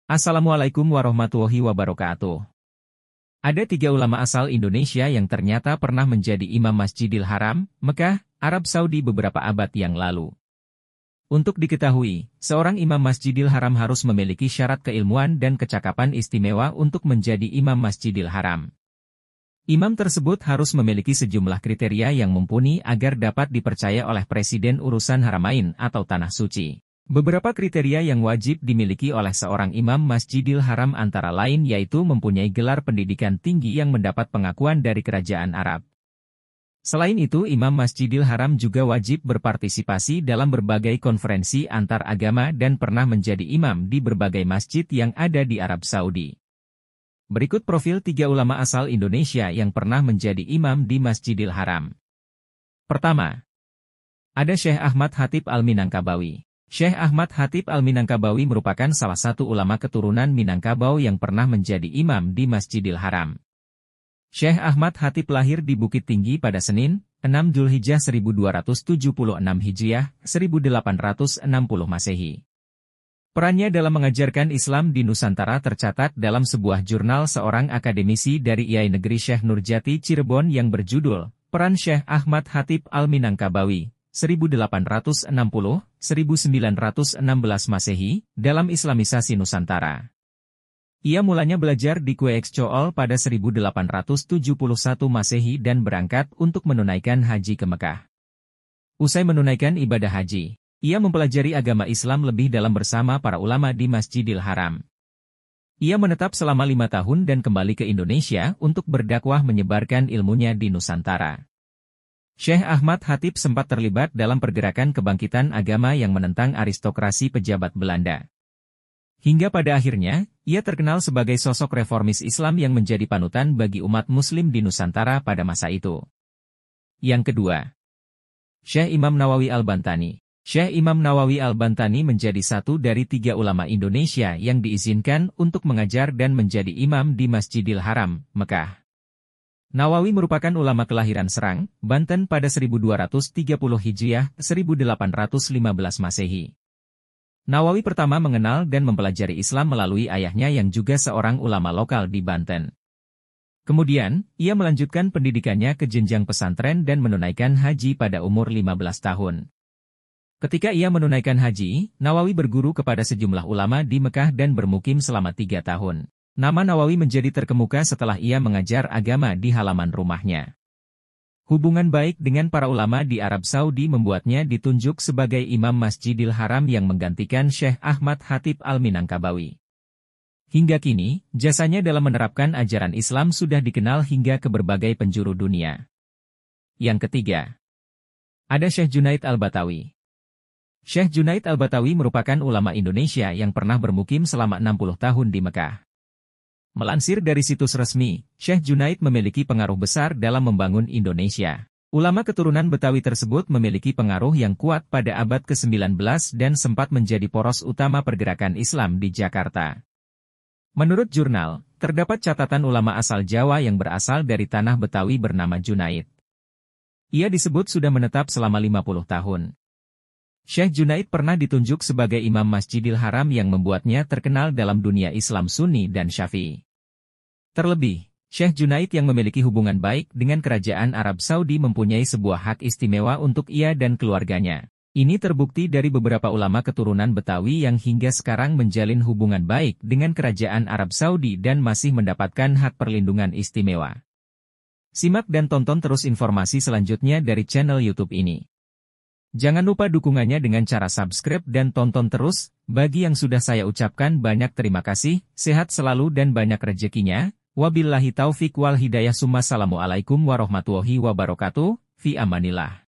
Assalamualaikum warahmatullahi wabarakatuh. Ada 3 ulama asal Indonesia yang ternyata pernah menjadi imam Masjidil Haram, Mekah, Arab Saudi beberapa abad yang lalu. Untuk diketahui, seorang imam Masjidil Haram harus memiliki syarat keilmuan dan kecakapan istimewa untuk menjadi imam Masjidil Haram. Imam tersebut harus memiliki sejumlah kriteria yang mumpuni agar dapat dipercaya oleh Presiden Urusan Haramain atau Tanah Suci. Beberapa kriteria yang wajib dimiliki oleh seorang imam Masjidil Haram antara lain yaitu mempunyai gelar pendidikan tinggi yang mendapat pengakuan dari Kerajaan Arab. Selain itu, imam Masjidil Haram juga wajib berpartisipasi dalam berbagai konferensi antar agama dan pernah menjadi imam di berbagai masjid yang ada di Arab Saudi. Berikut profil 3 ulama asal Indonesia yang pernah menjadi imam di Masjidil Haram. Pertama, ada Syekh Ahmad Khatib Al-Minangkabawi. Syekh Ahmad Khatib Al-Minangkabawi merupakan salah satu ulama keturunan Minangkabau yang pernah menjadi imam di Masjidil Haram. Syekh Ahmad Khatib lahir di Bukit Tinggi pada Senin, 6 Dzulhijjah 1276 Hijriah, 1860 Masehi. Perannya dalam mengajarkan Islam di Nusantara tercatat dalam sebuah jurnal seorang akademisi dari IAI Negeri Syekh Nurjati Cirebon yang berjudul Peran Syekh Ahmad Khatib Al-Minangkabawi 1860-1916 Masehi, dalam Islamisasi Nusantara. Ia mulanya belajar di Queexcool pada 1871 Masehi dan berangkat untuk menunaikan haji ke Mekah. Usai menunaikan ibadah haji, ia mempelajari agama Islam lebih dalam bersama para ulama di Masjidil Haram. Ia menetap selama 5 tahun dan kembali ke Indonesia untuk berdakwah menyebarkan ilmunya di Nusantara. Syekh Ahmad Khatib sempat terlibat dalam pergerakan kebangkitan agama yang menentang aristokrasi pejabat Belanda. Hingga pada akhirnya, ia terkenal sebagai sosok reformis Islam yang menjadi panutan bagi umat Muslim di Nusantara pada masa itu. Yang kedua, Syekh Imam Nawawi Al-Bantani. Syekh Imam Nawawi Al-Bantani menjadi satu dari 3 ulama Indonesia yang diizinkan untuk mengajar dan menjadi imam di Masjidil Haram, Mekah. Nawawi merupakan ulama kelahiran Serang, Banten pada 1230 Hijriah, 1815 Masehi. Nawawi pertama mengenal dan mempelajari Islam melalui ayahnya yang juga seorang ulama lokal di Banten. Kemudian, ia melanjutkan pendidikannya ke jenjang pesantren dan menunaikan haji pada umur 15 tahun. Ketika ia menunaikan haji, Nawawi berguru kepada sejumlah ulama di Mekah dan bermukim selama 3 tahun. Nama Nawawi menjadi terkemuka setelah ia mengajar agama di halaman rumahnya. Hubungan baik dengan para ulama di Arab Saudi membuatnya ditunjuk sebagai imam Masjidil Haram yang menggantikan Syekh Ahmad Khatib Al-Minangkabawi. Hingga kini, jasanya dalam menerapkan ajaran Islam sudah dikenal hingga ke berbagai penjuru dunia. Yang ketiga, ada Syekh Junaid Al-Batawi. Syekh Junaid Al-Batawi merupakan ulama Indonesia yang pernah bermukim selama 60 tahun di Mekah. Melansir dari situs resmi, Syekh Junaid memiliki pengaruh besar dalam membangun Indonesia. Ulama keturunan Betawi tersebut memiliki pengaruh yang kuat pada abad ke-19 dan sempat menjadi poros utama pergerakan Islam di Jakarta. Menurut jurnal, terdapat catatan ulama asal Jawa yang berasal dari tanah Betawi bernama Junaid. Ia disebut sudah menetap selama 50 tahun. Syekh Junaid pernah ditunjuk sebagai imam Masjidil Haram yang membuatnya terkenal dalam dunia Islam Sunni dan Syafi'i. Terlebih, Syekh Junaid yang memiliki hubungan baik dengan kerajaan Arab Saudi mempunyai sebuah hak istimewa untuk ia dan keluarganya. Ini terbukti dari beberapa ulama keturunan Betawi yang hingga sekarang menjalin hubungan baik dengan kerajaan Arab Saudi dan masih mendapatkan hak perlindungan istimewa. Simak dan tonton terus informasi selanjutnya dari channel YouTube ini. Jangan lupa dukungannya dengan cara subscribe dan tonton terus. Bagi yang sudah saya ucapkan banyak terima kasih, sehat selalu dan banyak rezekinya. Wabillahi taufik wal hidayah. Assalamualaikum warahmatullahi wabarakatuh. Fi amanillah.